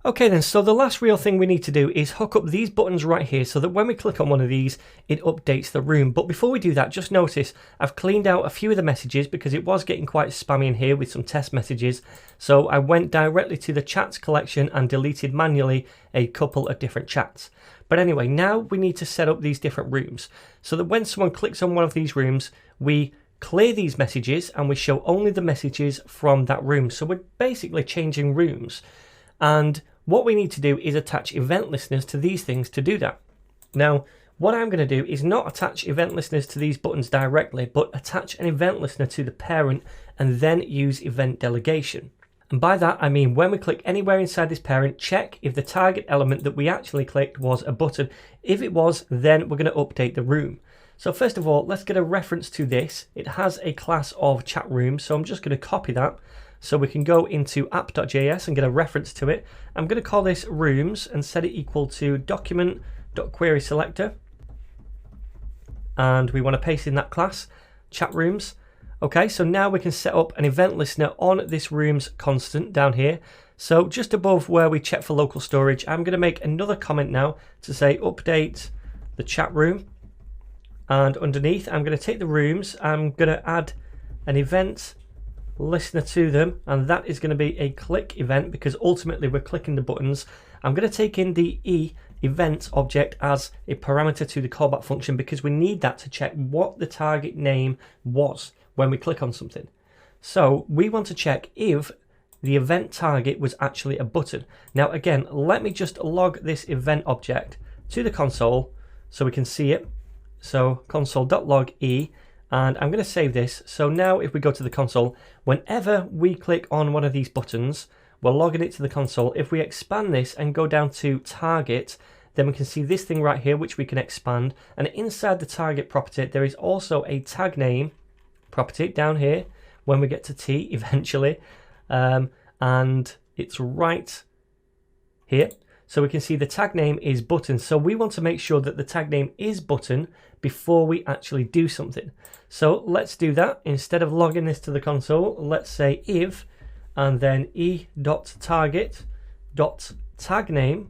Okay then, so the last real thing we need to do is hook up these buttons right here so that when we click on one of these, it updates the room. But before we do that, just notice I've cleaned out a few of the messages because it was getting quite spammy in here with some test messages. So I went directly to the chats collection and deleted manually a couple of different chats. But anyway, now we need to set up these different rooms so that when someone clicks on one of these rooms, we clear these messages and we show only the messages from that room. So we're basically changing rooms. And what we need to do is attach event listeners to these things to do that. Now, what I'm going to do is not attach event listeners to these buttons directly, but attach an event listener to the parent and then use event delegation. And by that, I mean when we click anywhere inside this parent, check if the target element that we actually clicked was a button. If it was, then we're going to update the room. So first of all, let's get a reference to this. It has a class of chat room, so I'm just going to copy that. So we can go into app.js and get a reference to it. I'm going to call this rooms and set it equal to document.querySelector. And we want to paste in that class, chat rooms. Okay, so now we can set up an event listener on this rooms constant down here. So just above where we check for local storage, I'm going to make another comment now to say update the chat room. And underneath, I'm going to take the rooms. I'm going to add an event listener to them, and that is going to be a click event because ultimately we're clicking the buttons. I'm going to take in the event object as a parameter to the callback function because we need that to check what the target name was when we click on something. So we want to check if the event target was actually a button. Now again, let me just log this event object to the console so we can see it. So console.log e. And I'm going to save this. So now if we go to the console, whenever we click on one of these buttons, we're logging it to the console. If we expand this and go down to target, then we can see this thing right here, which we can expand. And inside the target property, there is also a tag name property down here when we get to T eventually. And it's right here. So we can see the tag name is button. So we want to make sure that the tag name is button before we actually do something. So let's do that. Instead of logging this to the console, let's say if, and then e.target.tagname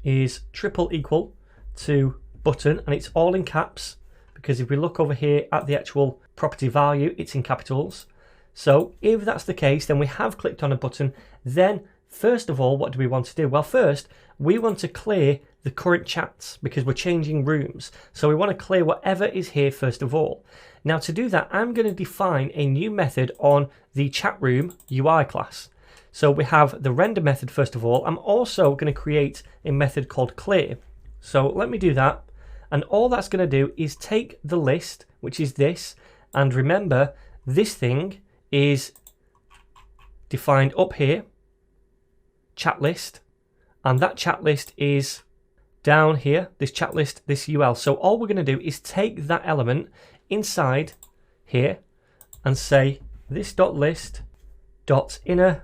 is triple equal to button, and it's all in caps, because if we look over here at the actual property value, it's in capitals. So if that's the case, then we have clicked on a button. Then first of all, what do we want to do? Well, first, we want to clear the current chats because we're changing rooms. So we want to clear whatever is here first of all. Now to do that, I'm going to define a new method on the chat room UI class. So we have the render method first of all. I'm also going to create a method called clear. So let me do that. And all that's going to do is take the list, which is this. And remember, this thing is defined up here, chat list, and that chat list is down here, this chat list, this UL. So all we're going to do is take that element inside here and say this .list .inner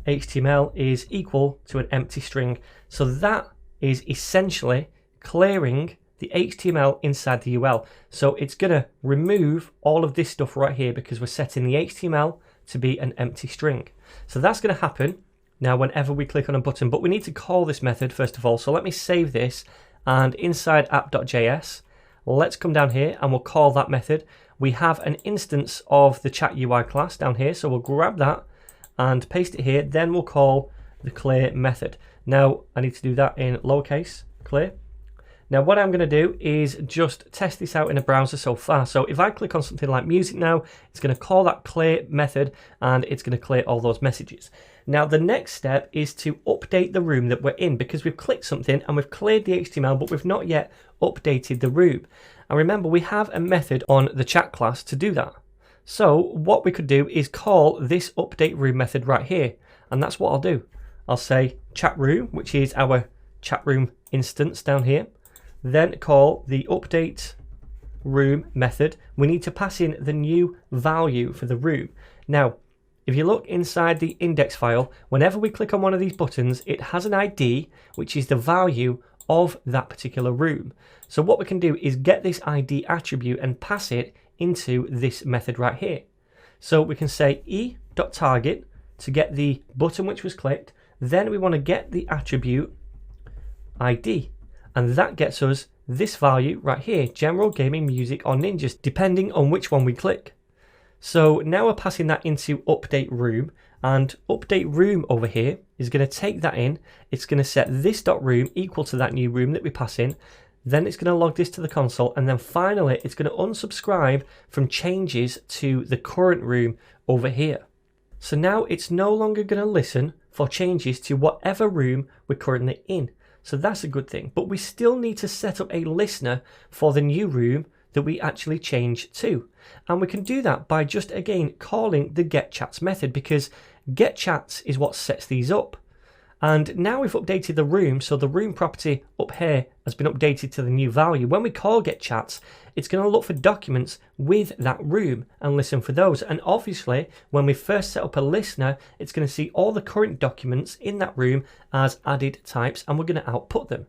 HTML is equal to an empty string. So that is essentially clearing the HTML inside the UL. So it's going to remove all of this stuff right here because we're setting the HTML to be an empty string. So that's going to happen now whenever we click on a button, but we need to call this method first of all. So let me save this, and inside app.js, let's come down here and we'll call that method. We have an instance of the chat UI class down here, so we'll grab that and paste it here. Then we'll call the clear method. Now I need to do that in lowercase, clear. Now what I'm going to do is just test this out in a browser so far. So if I click on something like music now, it's going to call that clear method and it's going to clear all those messages. Now the next step is to update the room that we're in, because we've clicked something and we've cleared the HTML, but we've not yet updated the room. And remember, we have a method on the chat class to do that. So what we could do is call this update room method right here. And that's what I'll do. I'll say chat room, which is our chat room instance down here. Then call the update room method. We need to pass in the new value for the room. Now, if you look inside the index file, whenever we click on one of these buttons, it has an ID, which is the value of that particular room. So what we can do is get this ID attribute and pass it into this method right here. So we can say e.target to get the button which was clicked, Then we want to get the attribute ID, and that gets us this value right here, general, gaming, music, or ninjas, depending on which one we click. So now we're passing that into update room, and update room over here is going to take that in. It's going to set this dot room equal to that new room that we pass in. Then it's going to log this to the console, and then finally it's going to unsubscribe from changes to the current room over here. So now it's no longer going to listen for changes to whatever room we're currently in. So that's a good thing, but we still need to set up a listener for the new room that we actually change to. And we can do that by just again calling the getChats method, because getChats is what sets these up. And now we've updated the room, so the room property up here has been updated to the new value. When we call getChats, it's going to look for documents with that room and listen for those. And obviously, when we first set up a listener, it's going to see all the current documents in that room as added types, and we're going to output them.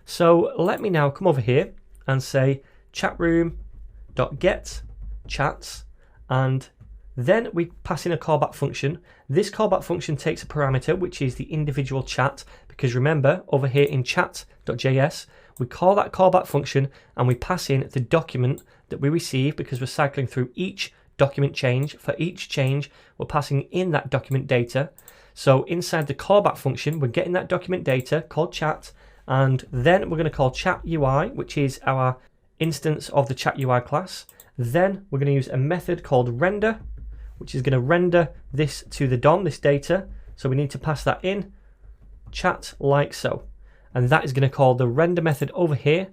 So let me now come over here and say chatroom.getChats, and then we pass in a callback function. This callback function takes a parameter, which is the individual chat, because remember, over here in chat.js, we call that callback function and we pass in the document that we receive, because we're cycling through each document change. For each change, we're passing in that document data. So inside the callback function, we're getting that document data called chat, and then we're going to call chat UI, which is our instance of the chat UI class. Then we're going to use a method called render, which is going to render this to the DOM, this data. So we need to pass that in, chat like so. And that is going to call the render method over here,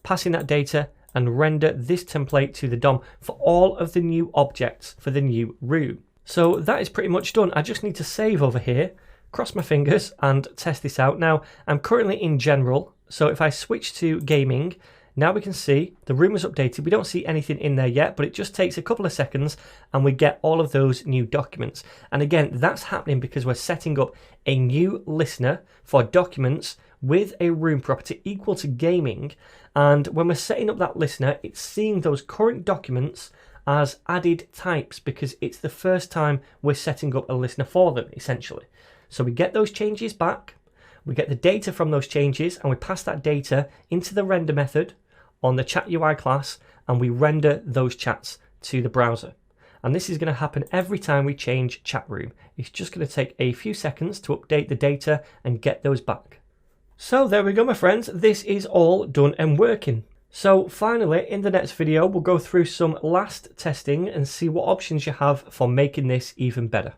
passing that data and render this template to the DOM for all of the new objects for the new room. So that is pretty much done. I just need to save over here, cross my fingers and test this out. Now I'm currently in general. So if I switch to gaming, now we can see the room is updated. We don't see anything in there yet, but it just takes a couple of seconds and we get all of those new documents. And again, that's happening because we're setting up a new listener for documents with a room property equal to gaming. And when we're setting up that listener, it's seeing those current documents as added types, because it's the first time we're setting up a listener for them, essentially. So we get those changes back, we get the data from those changes, and we pass that data into the render method on the chat UI class, and we render those chats to the browser. And this is going to happen every time we change chat room. It's just going to take a few seconds to update the data and get those back. So there we go, my friends. This is all done and working. So finally, in the next video, we'll go through some last testing and see what options you have for making this even better.